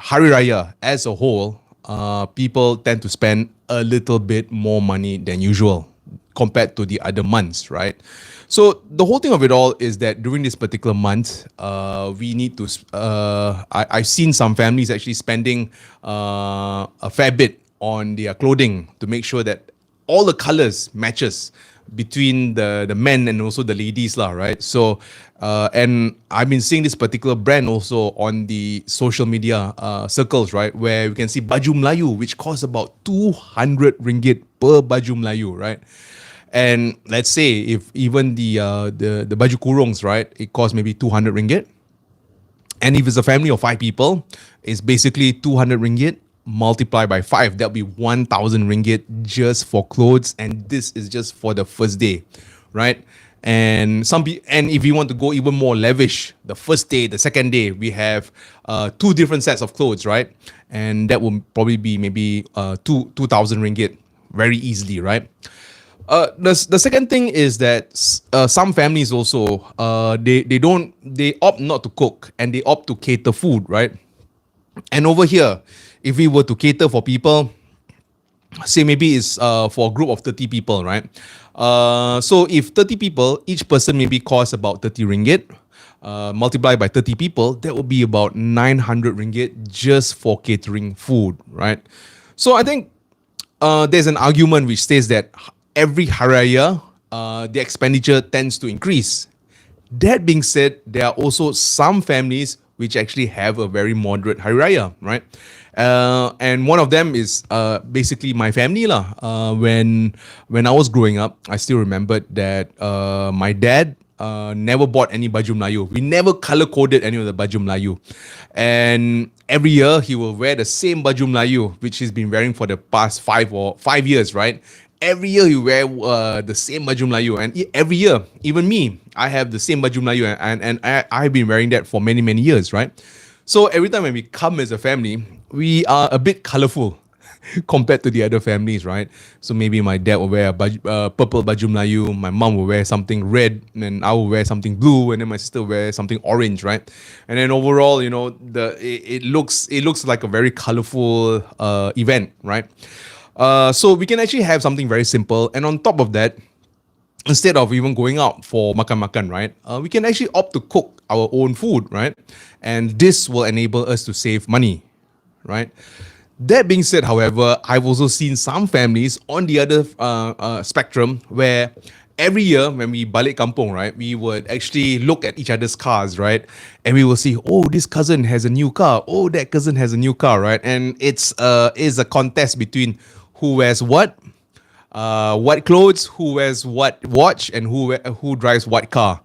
Hari Raya as a whole, people tend to spend a little bit more money than usual compared to the other months, right? So the whole thing of it all is that during this particular month, we need to. I've seen some families actually spending a fair bit on their clothing to make sure that all the colors matches between the men and also the ladies lah, right? So and I've been seeing this particular brand also on the social media circles, right, where we can see baju Melayu, which costs about 200 ringgit per baju Melayu, right? And let's say if even the baju kurungs, right, it costs maybe 200 ringgit. And if it's a family of 5 people, it's basically 200 ringgit multiplied by 5. That'll be 1,000 ringgit just for clothes. And this is just for the first day, right? And and if you want to go even more lavish, the first day, the second day, we have 2 different sets of clothes, right? And that will probably be maybe 2,000 ringgit very easily, right? The second thing is that some families also they opt not to cook and they opt to cater food, right? And over here, if we were to cater for people, say maybe it's for a group of 30 people, right? So if 30 people, each person maybe costs about 30 ringgit, multiplied by 30 people, that would be about 900 ringgit just for catering food, right? So I think there's an argument which says that every Hari Raya, the expenditure tends to increase. That being said, there are also some families which actually have a very moderate Hari Raya, right? And one of them is basically my family lah. When I was growing up, I still remembered that my dad never bought any baju Melayu. We never color coded any of the baju Melayu, and every year he will wear the same baju Melayu, which he's been wearing for the past 5 years, right? Every year you wear the same baju Melayu, and every year, even me, I have the same baju Melayu, and I've been wearing that for many years, right? So every time when we come as a family, we are a bit colorful compared to the other families, right? So maybe my dad will wear a purple baju Melayu, my mom will wear something red, and I will wear something blue, and then my sister will wear something orange, right? And then overall, you know, it looks like a very colorful event, right? So we can actually have something very simple, and on top of that, instead of even going out for makan-makan, right, we can actually opt to cook our own food, right? And this will enable us to save money, right? That being said, however, I've also seen some families on the other spectrum where every year when we balik kampung, right, we would actually look at each other's cars, right? And we will see, oh, this cousin has a new car. Oh, that cousin has a new car, right? And it's a contest between who wears what clothes, who wears what watch, and who drives what car.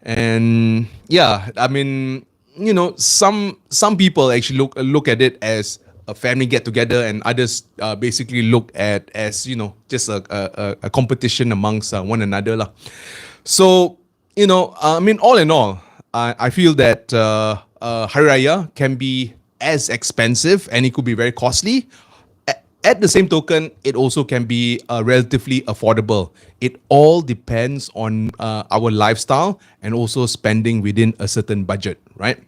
And yeah, I mean, you know, some people actually look at it as a family get together, and others basically look at as, you know, just a competition amongst one another lah. So, you know, I mean, all in all, I feel that Hari Raya can be as expensive and it could be very costly. At the same token, it also can be relatively affordable. It all depends on our lifestyle and also spending within a certain budget, right?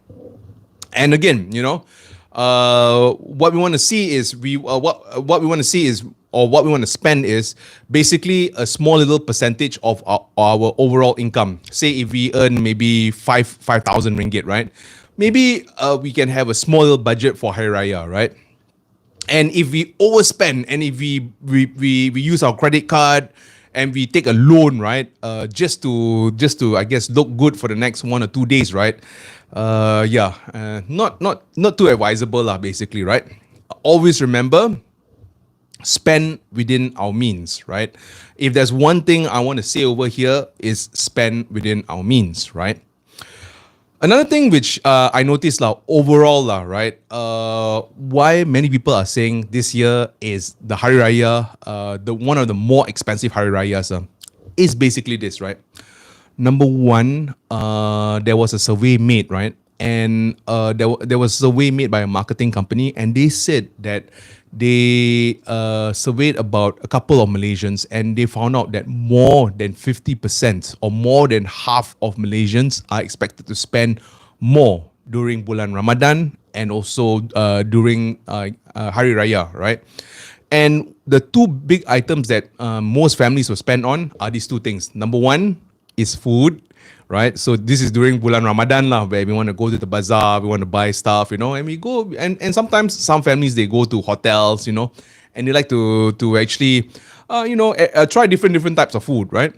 And again, you know, what we want to see is what we want to see is, or what we want to spend is basically a small little percentage of our overall income. Say if we earn maybe 5,000 ringgit, right? Maybe we can have a small little budget for Hari Raya, right? And if we overspend, and if we use our credit card and we take a loan, right, just to I guess look good for the next 1 or 2 days, right? Not too advisable lah, basically, right? Always remember, spend within our means, right? If there's one thing I want to say over here is spend within our means, right? Another thing which I noticed overall, right? Why many people are saying this year is the Hari Raya, the one of the more expensive Hari Rayas, is basically this, right? Number one, there was a survey made, right? And there was a survey made by a marketing company, and they said that they surveyed about a couple of Malaysians, and they found out that more than 50% or more than half of Malaysians are expected to spend more during bulan Ramadan and also during Hari Raya, right? And the two big items that most families will spend on are these two things. Number one is food, right? So this is during bulan Ramadan lah, where we want to go to the bazaar, we want to buy stuff, and we go, and sometimes some families, they go to hotels, and they like to actually, try different types of food, right?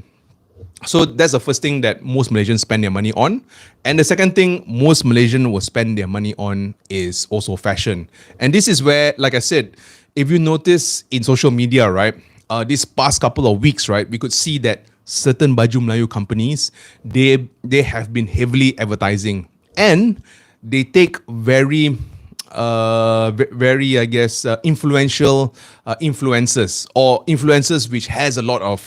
So that's the first thing that most Malaysians spend their money on. And the second thing most Malaysians will spend their money on is also fashion. And this is where, like I said, if you notice in social media, right, this past couple of weeks, right, we could see that certain Baju Melayu companies, they have been heavily advertising, and they take very very, I guess, influential influencers, or influencers which has a lot of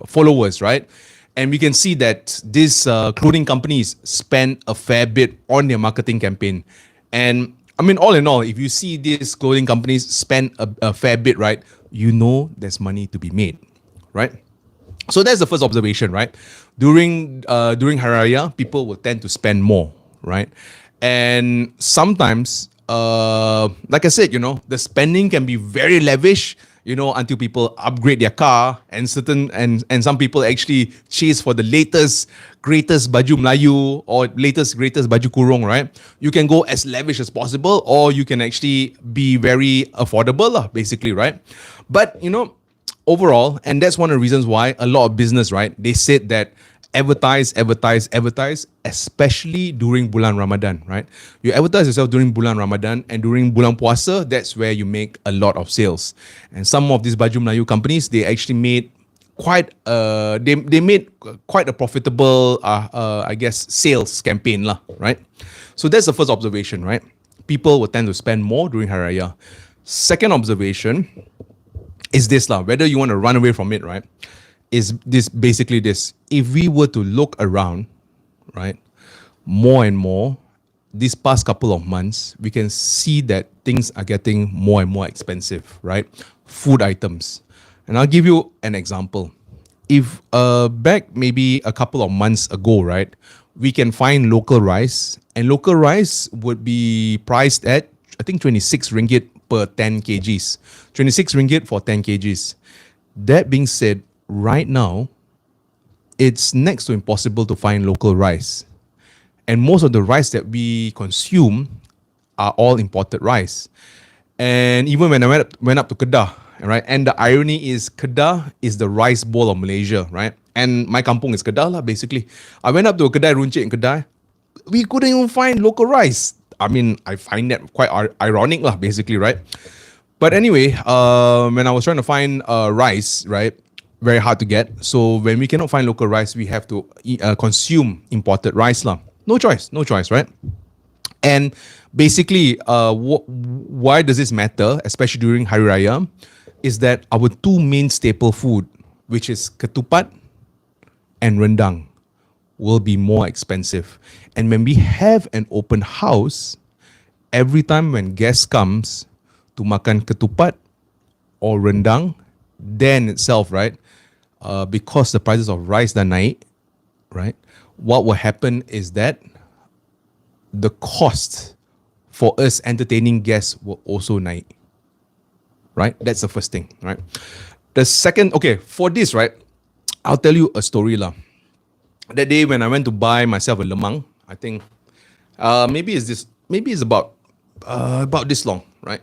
followers, right? And we can see that these clothing companies spend a fair bit on their marketing campaign. And I mean, all in all, if you see these clothing companies spend a fair bit, right, there's money to be made, right? So that's the first observation, right? During Hari Raya, people will tend to spend more, right? And sometimes, like I said, the spending can be very lavish, until people upgrade their car, and some people actually chase for the latest, greatest baju Melayu, or latest, greatest baju kurung, right? You can go as lavish as possible, or you can actually be very affordable, basically, right? But, overall, and that's one of the reasons why a lot of business, right, they said that advertise, especially during bulan Ramadan, right? You advertise yourself during bulan Ramadan, and during bulan Puasa, that's where you make a lot of sales. And some of these Baju Melayu companies, they actually made they made quite a profitable, I guess, sales campaign lah, right? So that's the first observation, right? People will tend to spend more during Hari Raya. Second observation is this lah, whether you want to run away from it, right? Is this basically this: if we were to look around, right, more and more, these past couple of months, we can see that things are getting more and more expensive, right? Food items. And I'll give you an example. If back maybe a couple of months ago, right, we can find local rice, and local rice would be priced at, I think, 26 ringgit per 10 kgs. 26 ringgit for 10 kgs. That being said, right now, it's next to impossible to find local rice. And most of the rice that we consume are all imported rice. And even when I went up to Kedah, right? And the irony is, Kedah is the rice bowl of Malaysia, right? And my kampung is Kedah lah, basically. I went up to a Kedai Runcit in Kedah. We couldn't even find local rice. I mean, I find that quite ironic lah, basically, right? But anyway, when I was trying to find rice, right, very hard to get. So when we cannot find local rice, we have to consume imported rice lah. No choice, right? And basically, why does this matter, especially during Hari Raya, is that our two main staple food, which is ketupat and rendang, will be more expensive. And when we have an open house, every time when guest comes to makan ketupat or rendang, then itself, right, because the prices of rice dah naik, right, what will happen is that the cost for us entertaining guests will also naik, right? That's the first thing, right? The second, okay, for this, right, I'll tell you a story lah. That day when I went to buy myself a lemang, I think maybe it's about this long, right?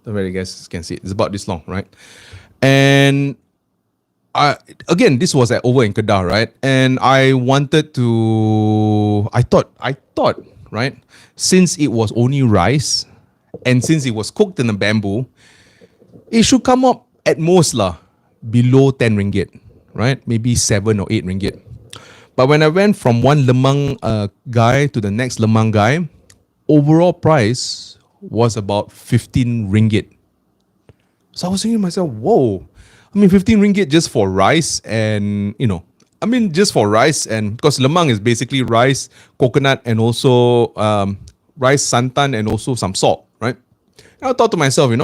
Don't really guys can see it. It's about this long, right? And again, this was over in Kedah, right? And I thought, right, since it was only rice, and since it was cooked in a bamboo, it should come up at most below 10 ringgit, right? Maybe 7 or 8 ringgit. But when I went from one lemang guy to the next lemang guy, overall price was about 15 ringgit. So I was thinking to myself, whoa, I mean, 15 ringgit just for rice, and just for rice, and because lemang is basically rice, coconut, and also rice santan, and also some salt, right? And I thought to myself, and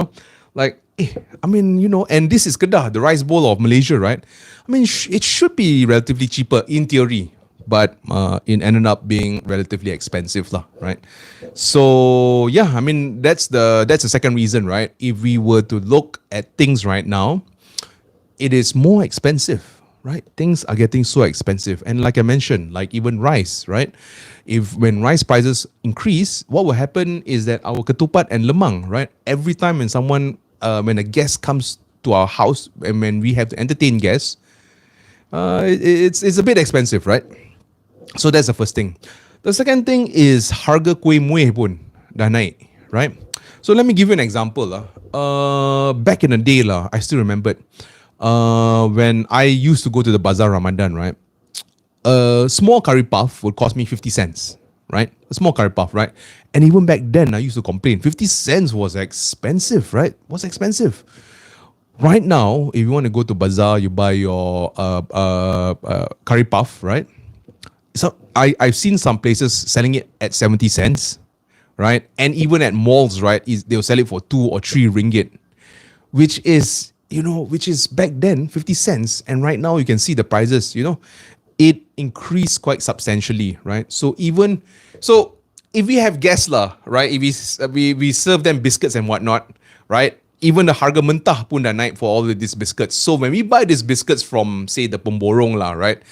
this is Kedah, the rice bowl of Malaysia, right? I mean, it should be relatively cheaper in theory. but it ended up being relatively expensive, lah, right? So yeah, I mean that's the second reason, right? If we were to look at things right now, it is more expensive, right? Things are getting so expensive. And like I mentioned, like even rice, right? If when rice prices increase, what will happen is that our ketupat and lemang, right? Every time when a guest comes to our house and when we have to entertain guests, it's a bit expensive, right? So that's the first thing. The second thing is harga kuih muih pun dah naik, right? So let me give you an example lah. Back in the day lah, I still remembered when I used to go to the bazaar Ramadan, right? A small curry puff would cost me 50 cents, right? A small curry puff, right? And even back then, I used to complain 50 cents was expensive, right? Was expensive. Right now, if you want to go to bazaar, you buy your curry puff, right? So I've seen some places selling it at 70 cents, right? And even at malls, right, they'll sell it for 2 or 3 ringgit, which is, which is back then 50 cents. And right now you can see the prices, it increased quite substantially, right? So if we have guests lah, right, if we serve them biscuits and whatnot, right? Even the harga mentah pun dah naik for all of these biscuits. So when we buy these biscuits from, say, the pemborong lah, right,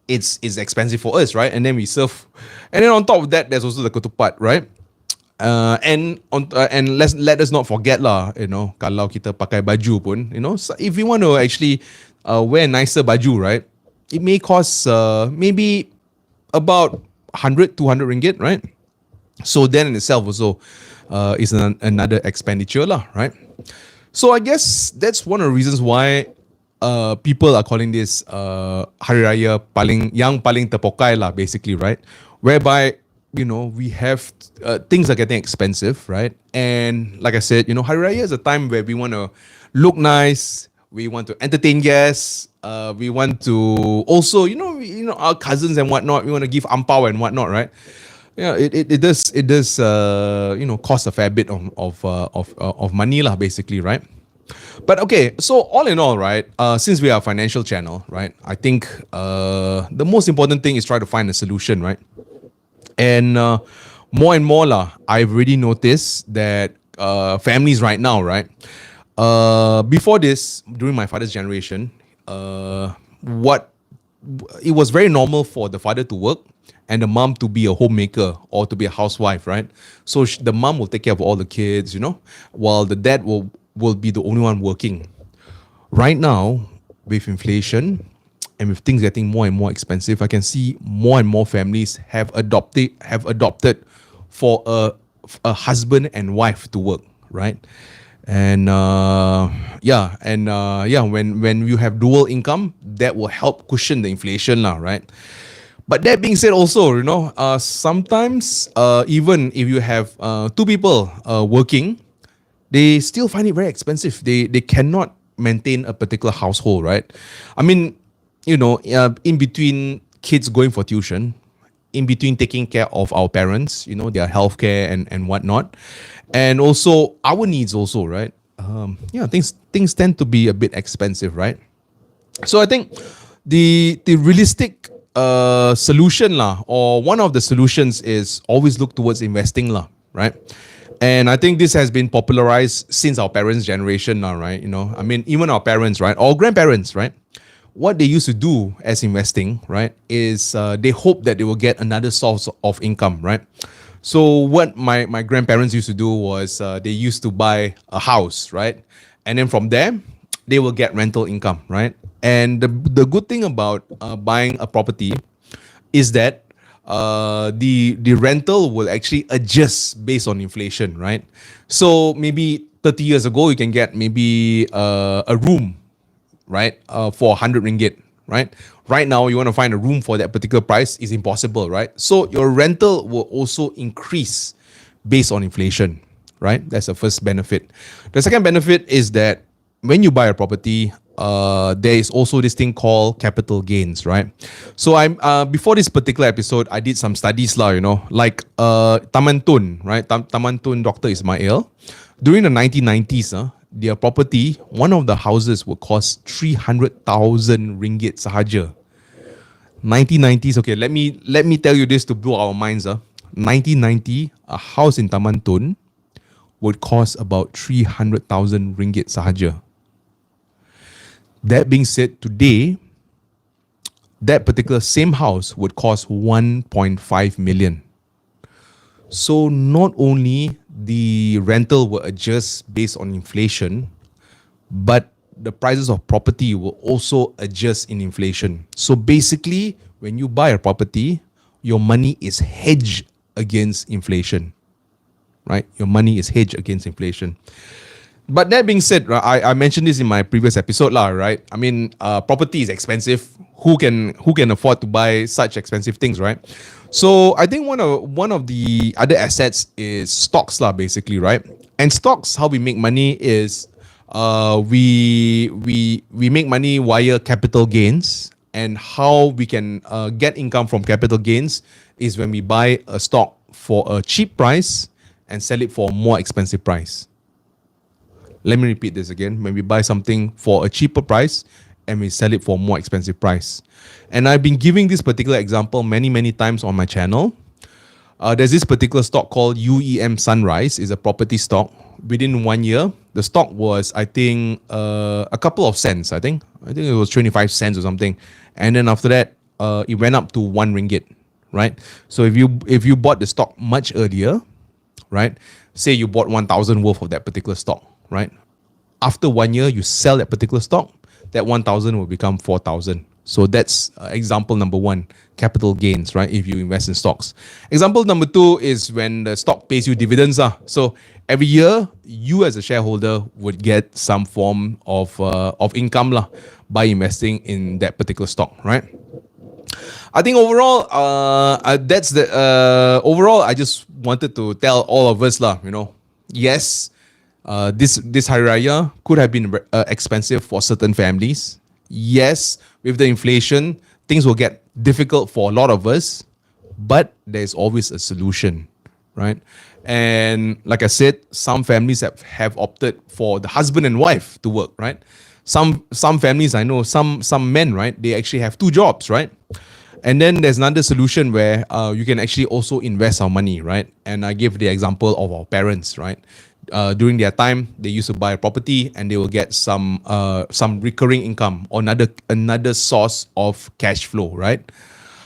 it's expensive for us, right? And then we serve, and then on top of that, there's also the ketupat, right? And let us not forget lah, kalau kita pakai baju pun, so if we want to actually wear nicer baju, right, it may cost maybe about 100, 200 ringgit, right? So then in itself also is another expenditure lah, right? So I guess that's one of the reasons why people are calling this Hari Raya yang paling terpokai lah, basically, right? Whereby, we have things are getting expensive, right? And like I said, Hari Raya is a time where we want to look nice, we want to entertain guests, we want to also, our cousins and whatnot, we want to give ampao and whatnot, right? Yeah, it does cost a fair bit of money lah, basically, right? But okay, so all in all, right, since we are a financial channel, right, I think the most important thing is try to find a solution, right? And more and more lah, I've already noticed that families right now, right, before this, during my father's generation, it was very normal for the father to work and the mom to be a homemaker or to be a housewife, right? So the mom will take care of all the kids, while the dad will be the only one working. Right now, with inflation and with things getting more and more expensive, I can see more and more families have adopted for a husband and wife to work, right? And when you have dual income, that will help cushion the inflation lah, right? But that being said, also, sometimes even if you have 2 people working, they still find it very expensive. They cannot maintain a particular household, right? I mean, in between kids going for tuition, in between taking care of our parents, their healthcare and whatnot, and also our needs also, right? Things tend to be a bit expensive, right? So I think the realistic solution lah, or one of the solutions is always look towards investing lah, right? And I think this has been popularized since our parents' generation now, right? I mean, even our parents, right, or grandparents, right? What they used to do as investing, right, is they hope that they will get another source of income, right? So what my grandparents used to do was they used to buy a house, right? And then from there, they will get rental income, right? And the good thing about buying a property is that the rental will actually adjust based on inflation, right? So maybe 30 years ago, you can get maybe a room, right, for 100 ringgit, right? Right now, you want to find a room for that particular price is impossible, right? So your rental will also increase based on inflation, right? That's the first benefit. The second benefit is that when you buy a property, there is also this thing called capital gains, right? So before this particular episode, I did some studies lah, like Taman Tun, right? Taman Tun Dr. Ismail. During the 1990s, their property, one of the houses would cost 300,000 ringgit sahaja. 1990s. Okay, let me tell you this to blow our minds. 1990, a house in Taman Tun would cost about 300,000 ringgit sahaja. That being said, today, that particular same house would cost 1.5 million. So not only the rental will adjust based on inflation, but the prices of property will also adjust in inflation. So basically, when you buy a property, your money is hedged against inflation, right? Your money is hedged against inflation. But that being said, right, I mentioned this in my previous episode, lah, right? I mean, property is expensive. Who can afford to buy such expensive things, right? So I think one of the other assets is stocks, lah, basically, right? And stocks, how we make money is we make money via capital gains, and how we can get income from capital gains is when we buy a stock for a cheap price and sell it for a more expensive price. Let me repeat this again. When we buy something for a cheaper price and we sell it for a more expensive price. And I've been giving this particular example many times on my channel. There's this particular stock called UEM Sunrise. It's a property stock. Within 1 year, the stock was, I think, a couple of cents. I think it was 25 cents or something. And then after that, it went up to 1 ringgit, right? So if you bought the stock much earlier, right? Say you bought 1,000 worth of that particular stock, right? After 1 year, you sell that particular stock, that 1,000 will become 4,000. So that's example number one, capital gains, right? If you invest in stocks. Example number two is when the stock pays you dividends. So every year, you as a shareholder would get some form of income by investing in that particular stock, right? I think overall, that's the overall. I just wanted to tell all of us, yes, this Hari Raya could have been expensive for certain families. Yes, with the inflation, things will get difficult for a lot of us, but there's always a solution, right? And like I said, some families have opted for the husband and wife to work, right? Some families I know, some men, right? They actually have 2 jobs, right? And then there's another solution where you can actually also invest our money, right? And I gave the example of our parents, right? During their time, they used to buy a property and they will get some recurring income or another source of cash flow, right?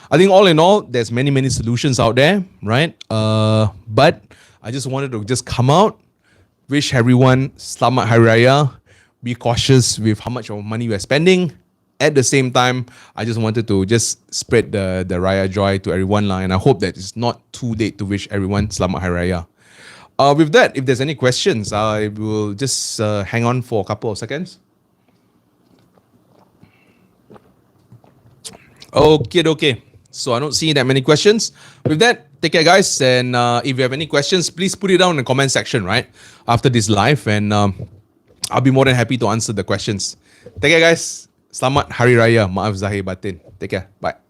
I think all in all, there's many solutions out there, right? But I just wanted to just come out, wish everyone Selamat Hari Raya, be cautious with how much of money we're spending. At the same time, I just wanted to just spread the Raya joy to everyone, and I hope that it's not too late to wish everyone Selamat Hari Raya. With that, if there's any questions, I will just hang on for a couple of seconds. Okay. So I don't see that many questions. With that, take care, guys. And if you have any questions, please put it down in the comment section, right? After this live. And I'll be more than happy to answer the questions. Take care, guys. Selamat Hari Raya. Maaf Zahir Batin. Take care. Bye.